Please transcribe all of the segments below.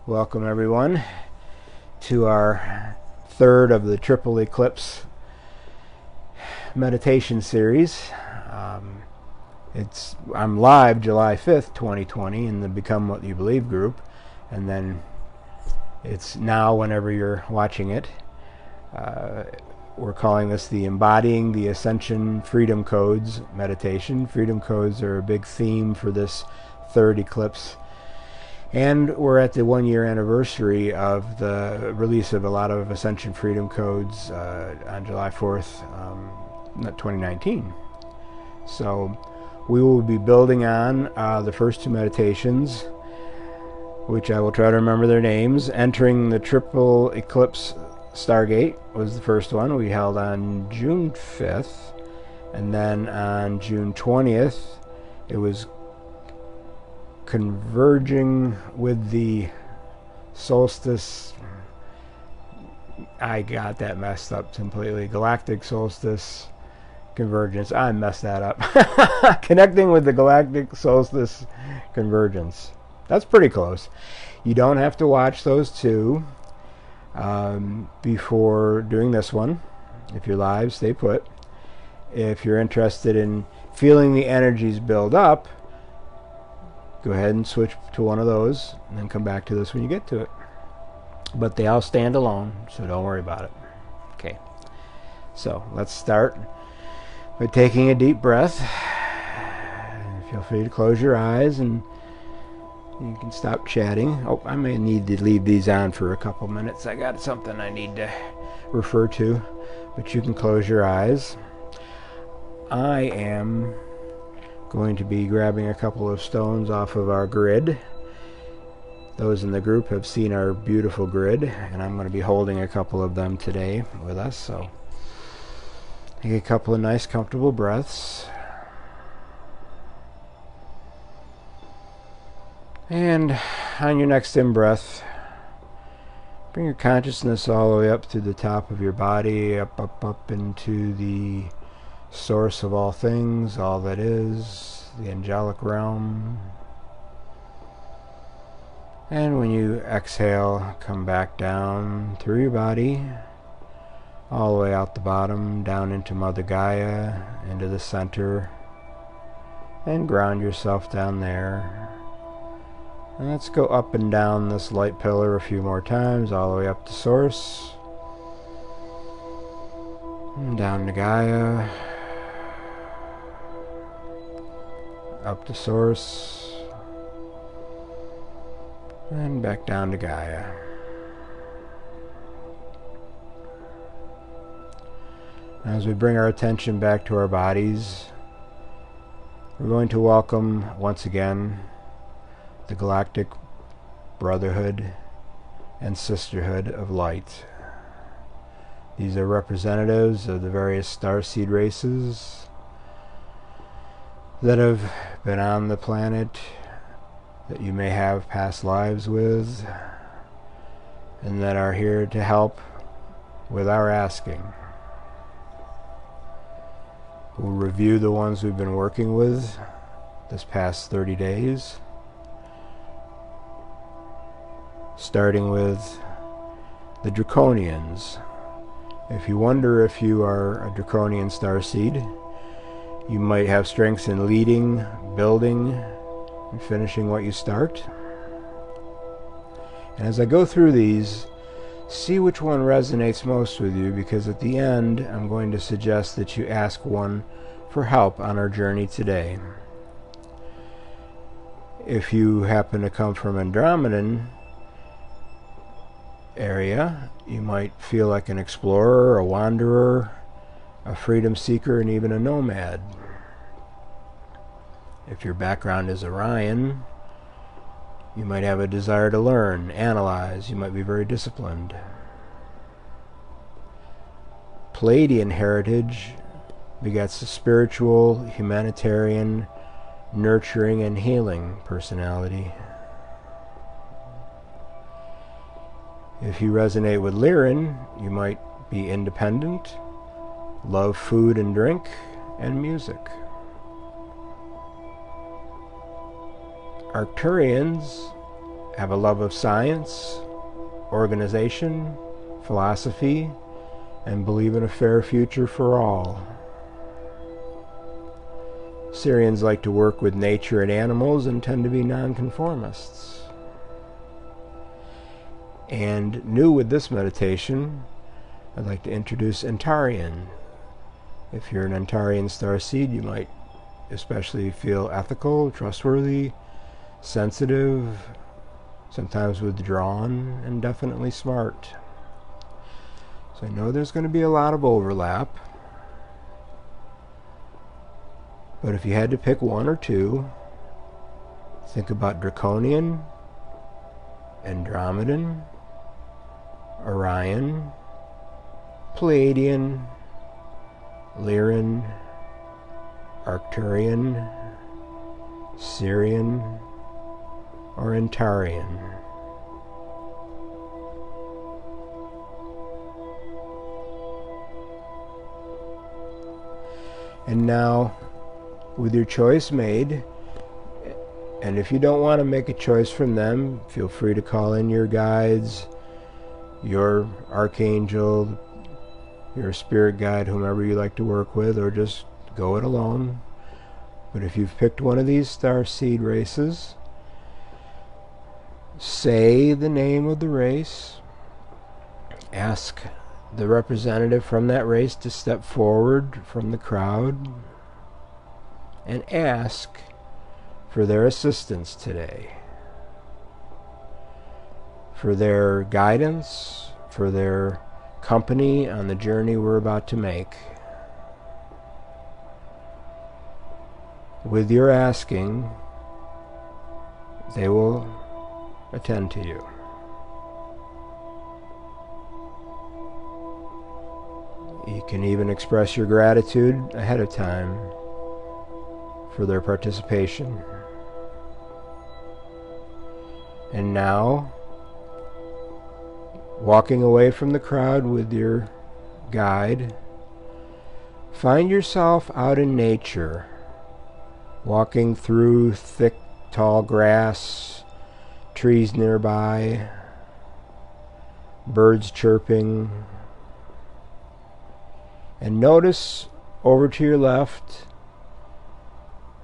Welcome everyone to our third of the triple eclipse meditation series. I'm live July 5th, 2020 in the Become What You Believe group, and then it's now whenever you're watching it. We're calling this the Embodying the Ascension Freedom Codes meditation. Freedom codes are a big theme for this third eclipse. And we're at the 1 year anniversary of the release of a lot of Ascension Freedom Codes on July 4th, 2019. So we will be building on the first two meditations, which I will try to remember their names. Entering the triple eclipse Stargate was the first one we held on June 5th. And then on June 20th, it was converging with the solstice. I got that messed up completely. Galactic solstice convergence. I messed that up. Connecting with the galactic solstice convergence. That's pretty close. You don't have to watch those two before doing this one. If you're live, stay put. If you're interested in feeling the energies build up, go ahead and switch to one of those and then come back to this when you get to it. But they all stand alone, so don't worry about it. Okay, so let's start by taking a deep breath. Feel free to close your eyes and you can stop chatting. Oh, I may need to leave these on for a couple minutes. I got something I need to refer to, but you can close your eyes. I am going to be grabbing a couple of stones off of our grid. Those in the group have seen our beautiful grid, and I'm going to be holding a couple of them today with us. So take a couple of nice comfortable breaths, and on your next in-breath, bring your consciousness all the way up to the top of your body, up into the source of all things, all that is, the angelic realm. And when you exhale, come back down through your body, all the way out the bottom, down into Mother Gaia, into the center, and ground yourself down there. And let's go up and down this light pillar a few more times, all the way up to Source, and down to Gaia, up to Source, and back down to Gaia. As we bring our attention back to our bodies, we're going to welcome once again the Galactic Brotherhood and Sisterhood of Light. These are representatives of the various starseed races that have been on the planet, that you may have past lives with, and that are here to help with our asking. We'll review the ones we've been working with this past 30 days, starting with the Draconians. If you wonder if you are a Draconian starseed, you might have strengths in leading, building, and finishing what you start. And as I go through these, see which one resonates most with you, because at the end I'm going to suggest that you ask one for help on our journey today. If you happen to come from Andromedan area, you might feel like an explorer, a wanderer, a freedom seeker, and even a nomad. If your background is Orion, you might have a desire to learn, analyze. You might be very disciplined. Pleiadian heritage begets a spiritual, humanitarian, nurturing, and healing personality. If you resonate with Lyran, you might be independent, love food and drink, and music. Arcturians have a love of science, organization, philosophy, and believe in a fair future for all. Syrians like to work with nature and animals and tend to be nonconformists. And new with this meditation, I'd like to introduce Antarian. If you're an Antarian starseed, you might especially feel ethical, trustworthy, sensitive, sometimes withdrawn, and definitely smart. So I know there's going to be a lot of overlap. But if you had to pick one or two, think about Draconian, Andromedan, Orion, Pleiadian, Lyran, Arcturian, Syrian, or Antarian. And now, with your choice made, and if you don't want to make a choice from them, feel free to call in your guides, your archangel, your spirit guide, whomever you like to work with, or just go it alone. But if you've picked one of these starseed races, say the name of the race, ask the representative from that race to step forward from the crowd, and ask for their assistance today, for their guidance, for their company on the journey we're about to make. With your asking, they will attend to you. You can even express your gratitude ahead of time for their participation. And now, walking away from the crowd with your guide, find yourself out in nature, walking through thick, tall grass, trees nearby, birds chirping, and notice over to your left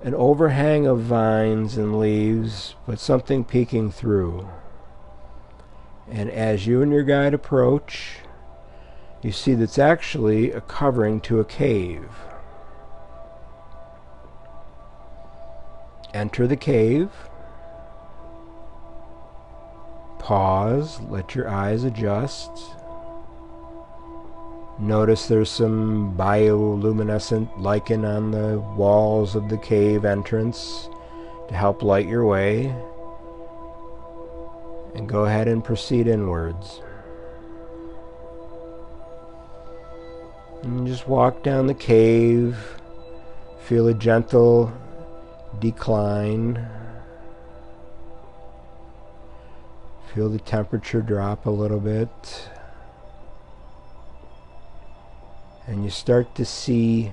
an overhang of vines and leaves, but something peeking through. And as you and your guide approach, you see that's actually a covering to a cave. Enter the cave. Pause, let your eyes adjust. Notice there's some bioluminescent lichen on the walls of the cave entrance to help light your way. And go ahead and proceed inwards. And just walk down the cave. Feel a gentle decline. Feel the temperature drop a little bit. And you start to see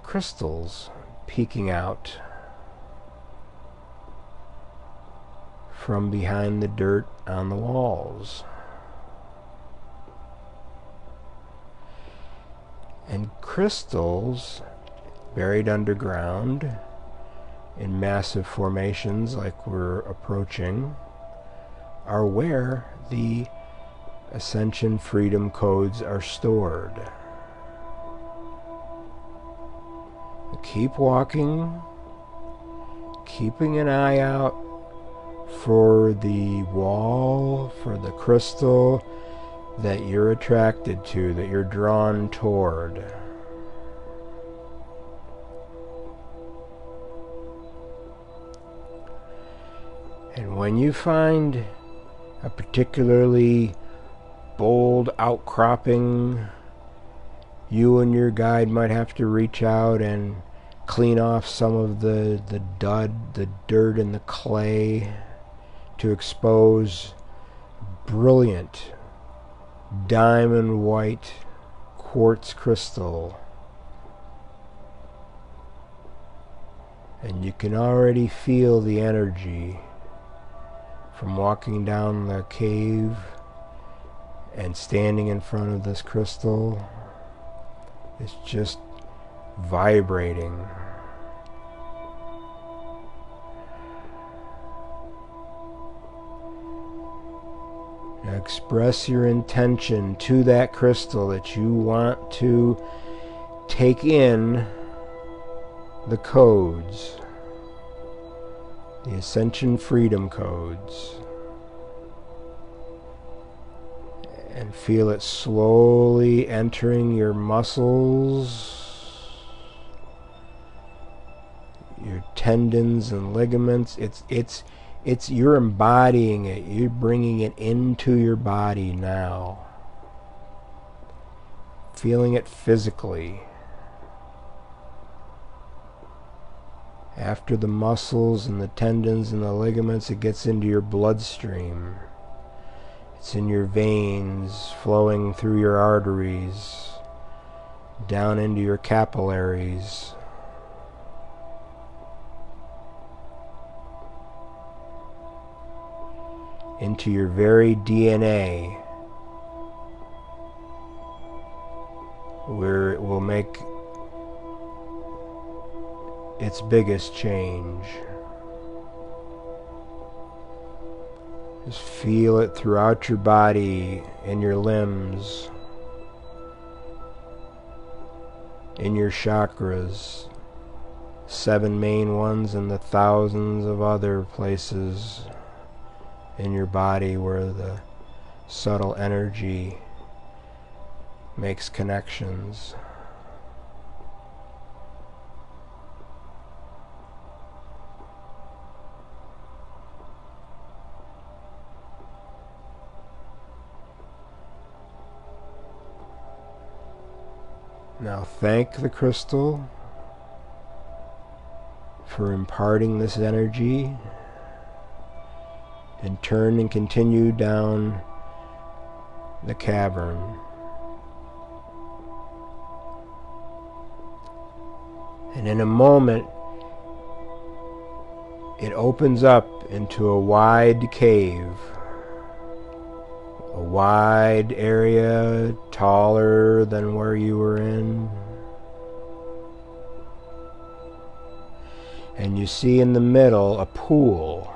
crystals peeking out from behind the dirt on the walls. And crystals buried underground in massive formations like we're approaching are where the Ascension Freedom Codes are stored. Keep walking, keeping an eye out for the wall, for the crystal that you're attracted to, that you're drawn toward. And when you find a particularly bold outcropping, you and your guide might have to reach out and clean off some of the dirt and the clay to expose brilliant diamond white quartz crystal. And you can already feel the energy from walking down the cave and standing in front of this crystal. It's just vibrating. Now express your intention to that crystal that you want to take in the codes, the Ascension Freedom Codes, and feel it slowly entering your muscles, your tendons and ligaments. It's you're embodying it. You're bringing it into your body now. Feeling it physically. After the muscles and the tendons and the ligaments, it gets into your bloodstream. It's in your veins, flowing through your arteries, down into your capillaries. Into your very DNA, where it will make its biggest change. Just feel it throughout your body, in your limbs, in your chakras, 7 main ones and the thousands of other places in your body where the subtle energy makes connections. Now thank the crystal for imparting this energy, and turn and continue down the cavern. And in a moment, it opens up into a wide cave, a wide area, taller than where you were in. And you see in the middle a pool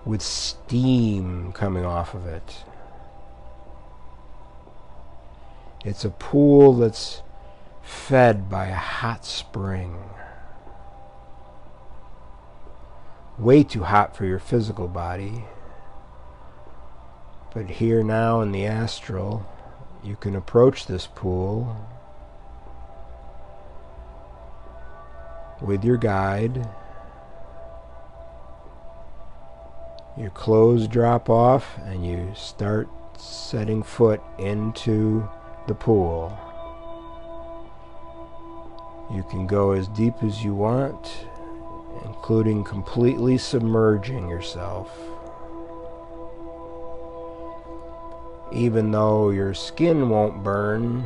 with steam coming off of it. It's a pool that's fed by a hot spring. Way too hot for your physical body. But here now in the astral, you can approach this pool with your guide. Your clothes drop off and you start setting foot into the pool. You can go as deep as you want, including completely submerging yourself. Even though your skin won't burn,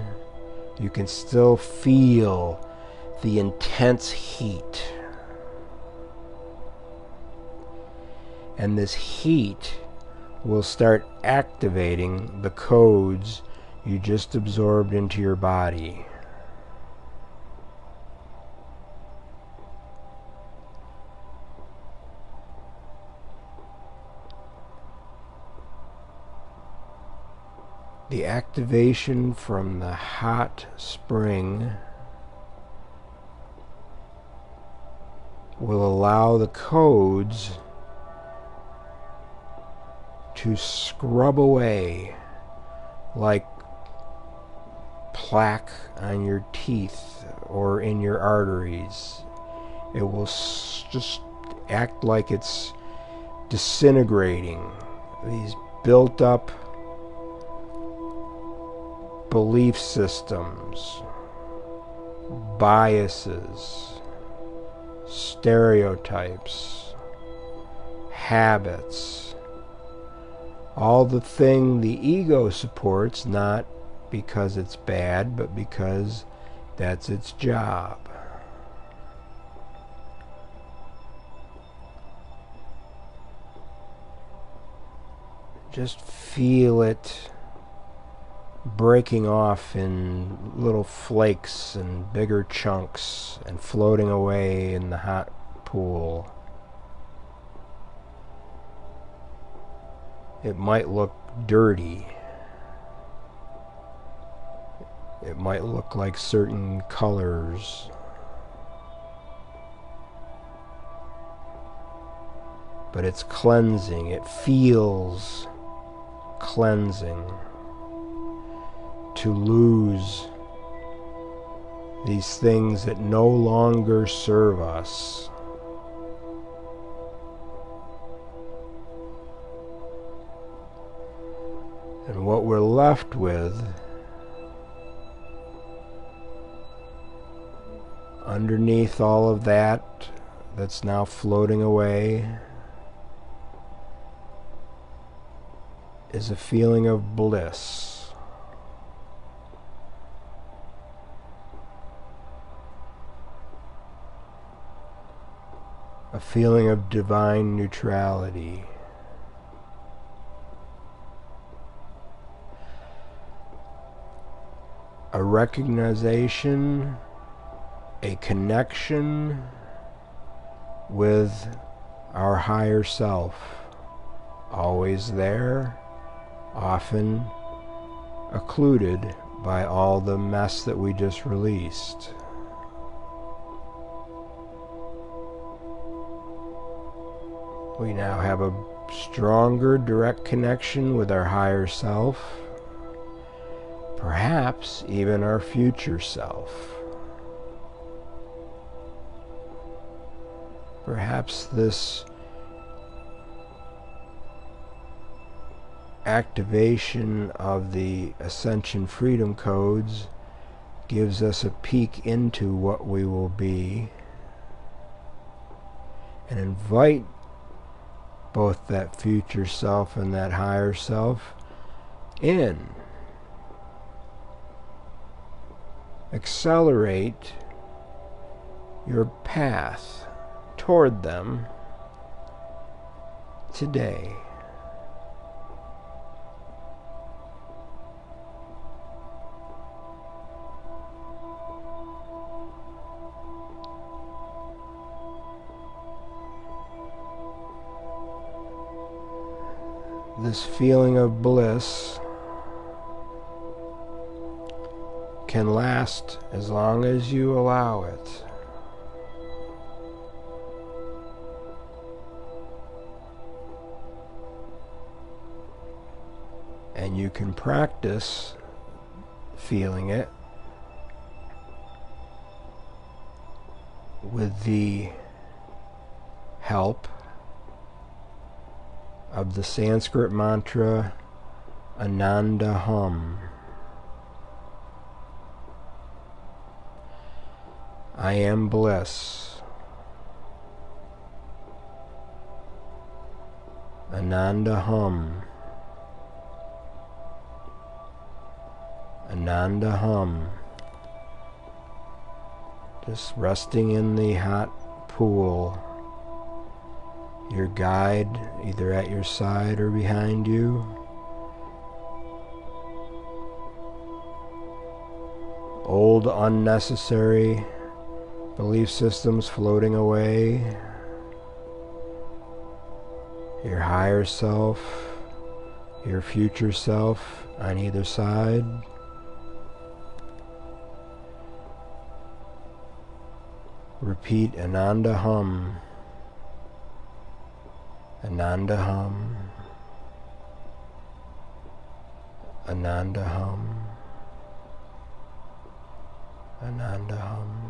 you can still feel the intense heat. And this heat will start activating the codes you just absorbed into your body. The activation from the hot spring will allow the codes to scrub away like plaque on your teeth or in your arteries. It will just act like it's disintegrating these built up belief systems, biases, stereotypes, habits, all the thing the ego supports, not because it's bad, but because that's its job. just feel it breaking off in little flakes and bigger chunks and floating away in the hot pool. It might look dirty. It might look like certain colors. But it's cleansing. It feels cleansing to lose these things that no longer serve us. And what we're left with underneath all of that that's now floating away is a feeling of bliss. A feeling of divine neutrality. A recognition, a connection with our higher self, always there, often occluded by all the mess that we just released. We now have a stronger direct connection with our higher self, perhaps even our future self. Perhaps this activation of the Ascension Freedom Codes gives us a peek into what we will be, and invite both that future self and that higher self in. Accelerate your path toward them today. This feeling of bliss can last as long as you allow it. And you can practice feeling it with the help of the Sanskrit mantra Ananda Hum. I am bliss. Ananda Hum. Ananda Hum. Just resting in the hot pool. Your guide either at your side or behind you. Old unnecessary belief systems floating away. Your higher self, your future self on either side. Repeat Ananda Hum. Ananda Hum. Ananda Hum. Ananda Hum.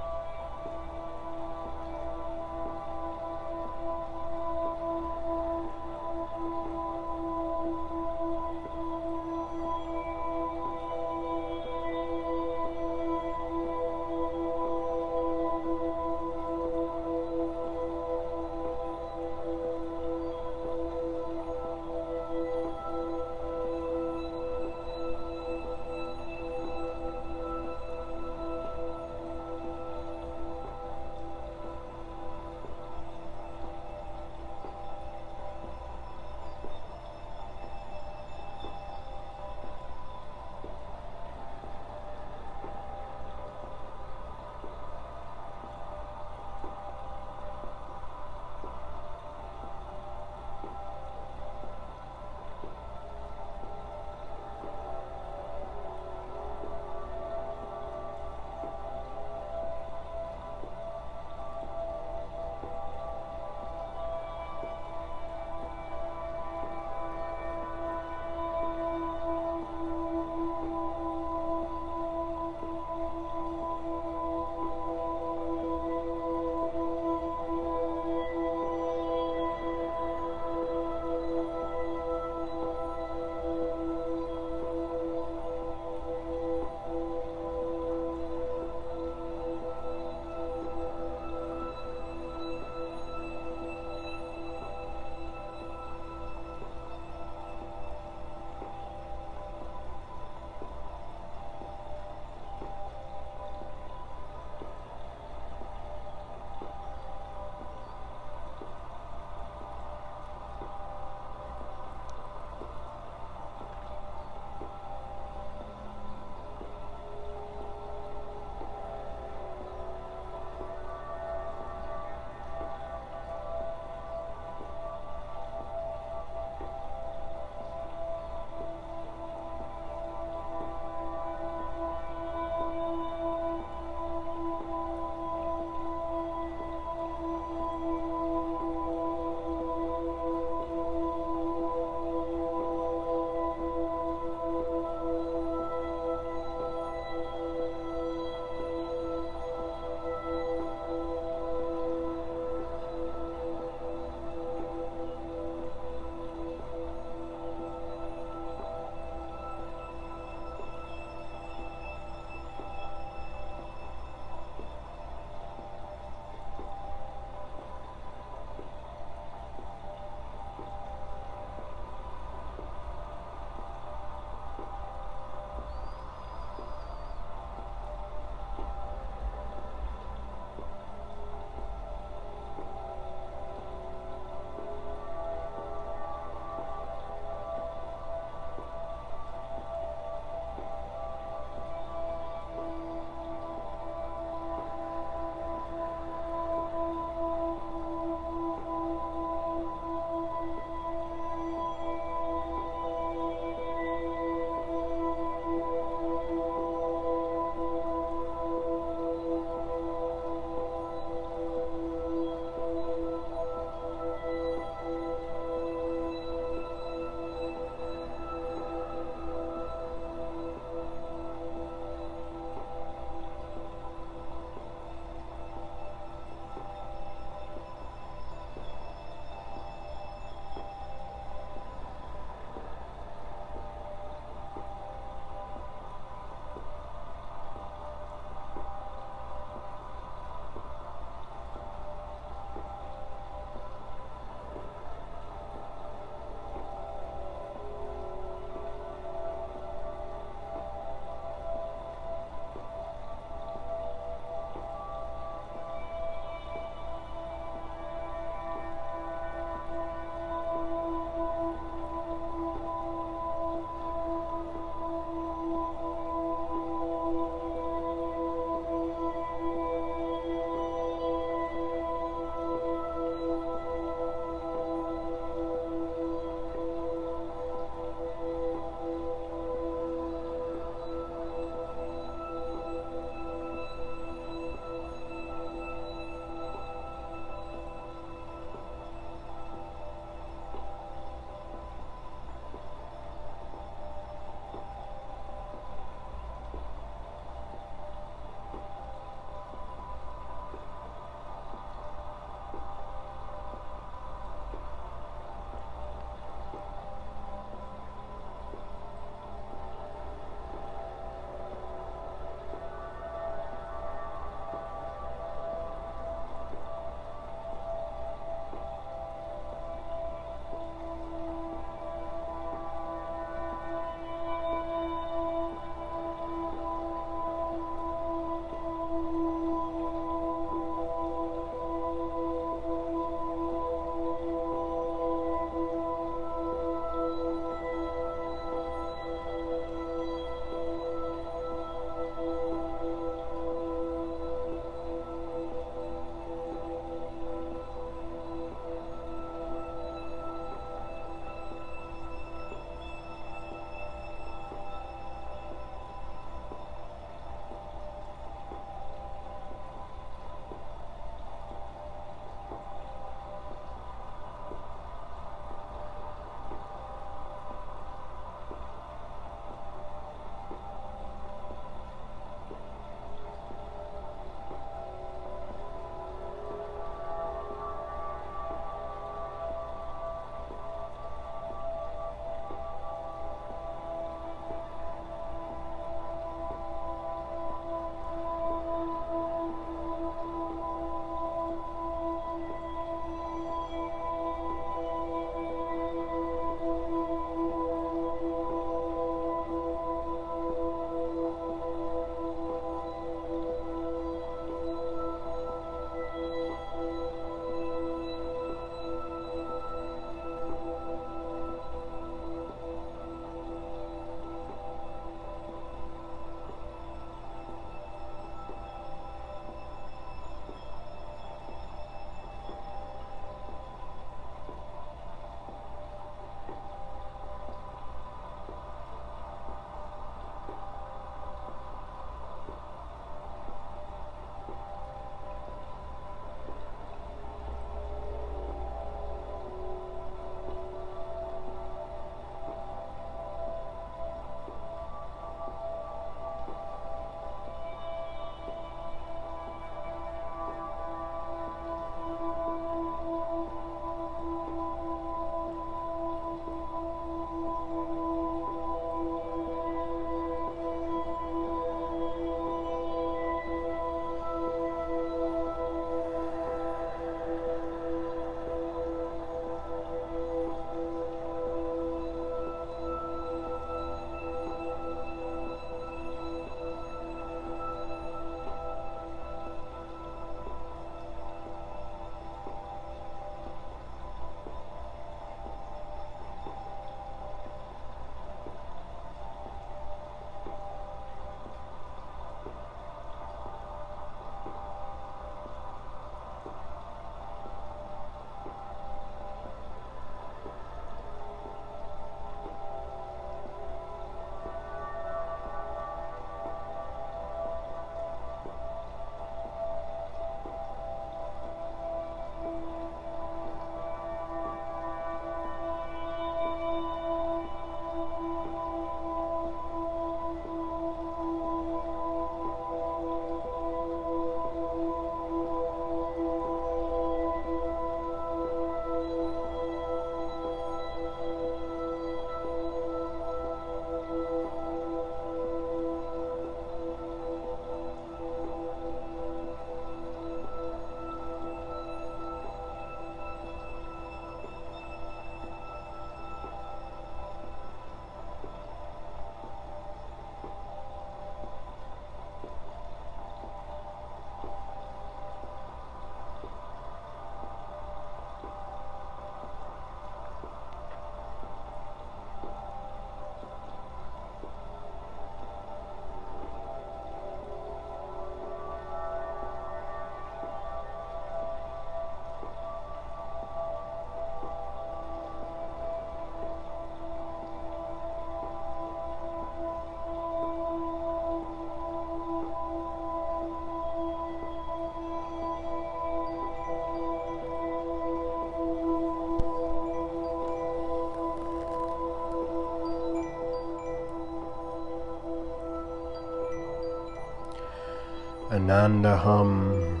Anandaham,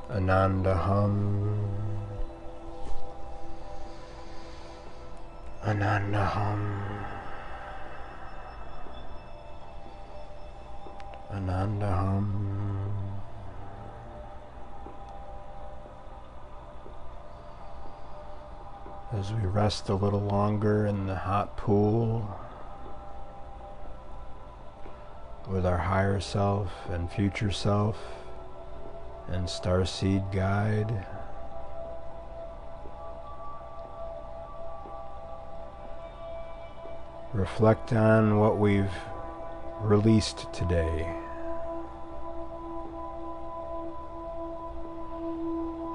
Anandaham, Anandaham, Anandaham. As we rest a little longer in the hot pool with our higher self and future self and starseed guide, reflect on what we've released today.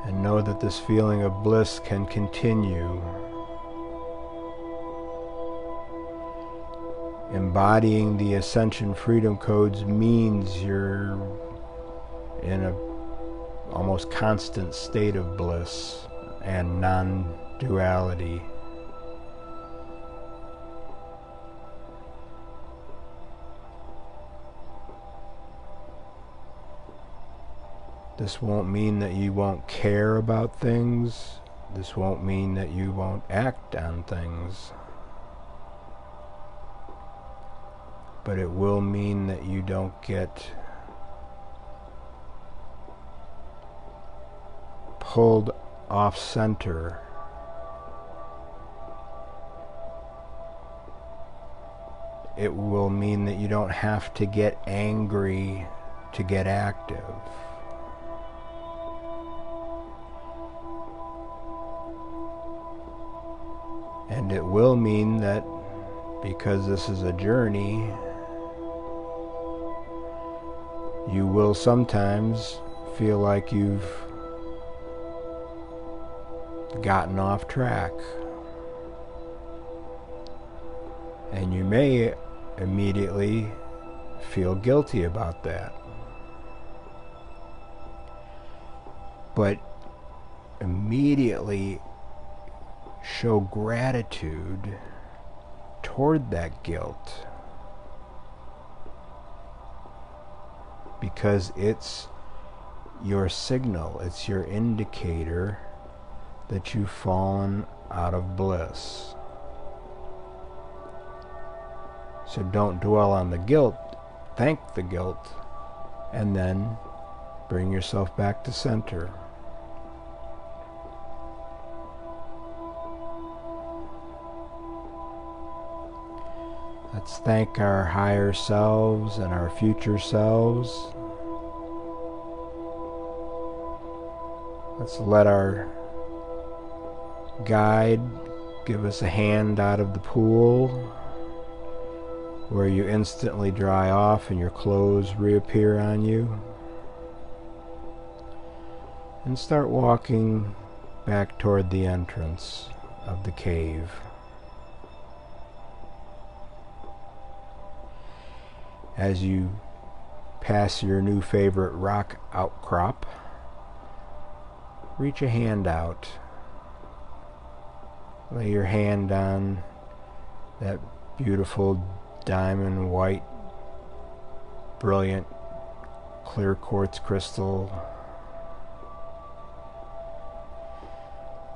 And know that this feeling of bliss can continue. Embodying the Ascension Freedom Codes means you're in a almost constant state of bliss and non-duality. This won't mean that you won't care about things. This won't mean that you won't act on things. But it will mean that you don't get pulled off center. It will mean that you don't have to get angry to get active. And it will mean that because this is a journey, you will sometimes feel like you've gotten off track. And you may immediately feel guilty about that. But immediately show gratitude toward that guilt, because it's your signal, it's your indicator that you've fallen out of bliss. So don't dwell on the guilt, thank the guilt, and then bring yourself back to center. Let's thank our higher selves and our future selves. Let's let our guide give us a hand out of the pool, where you instantly dry off and your clothes reappear on you. And start walking back toward the entrance of the cave. As you pass your new favorite rock outcrop, reach a hand out. Lay your hand on that beautiful diamond white, brilliant, clear quartz crystal.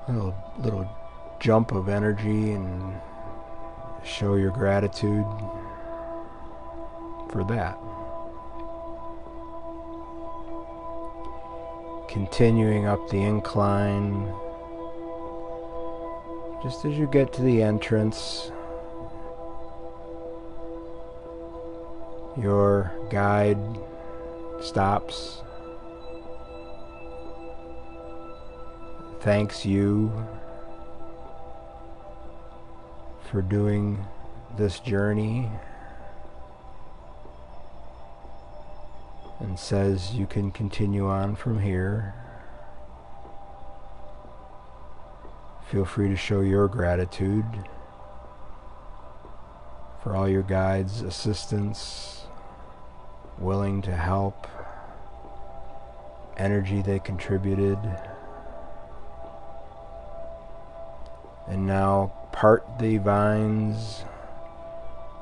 Little jump of energy, and show your gratitude for that. Continuing up the incline, just as you get to the entrance, your guide stops, thanks you for doing this journey, and says you can continue on from here. Feel free to show your gratitude for all your guides' assistance, willing to help, energy they contributed. And now part the vines,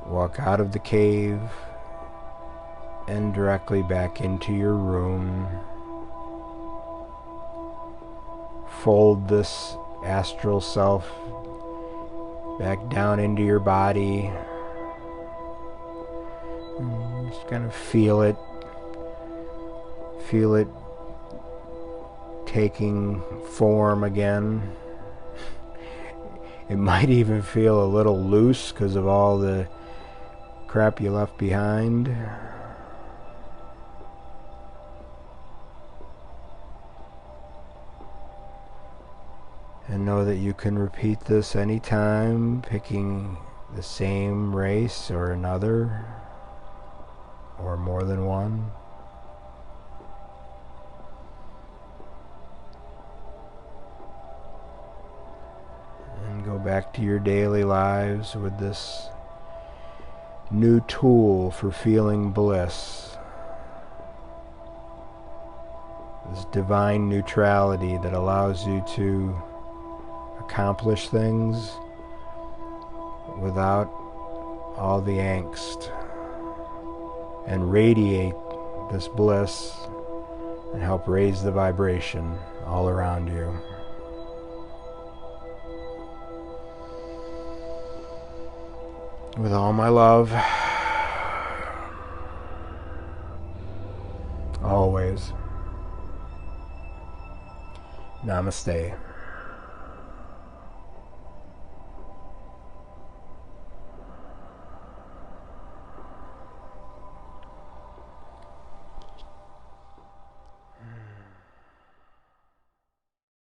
walk out of the cave, and directly back into your room. Fold this astral self back down into your body. And just kind of feel it taking form again. It might even feel a little loose because of all the crap you left behind. And know that you can repeat this anytime, picking the same race or another, or more than one. And go back to your daily lives with this new tool for feeling bliss. This divine neutrality that allows you to accomplish things without all the angst, and radiate this bliss and help raise the vibration all around you. With all my love, always. Namaste.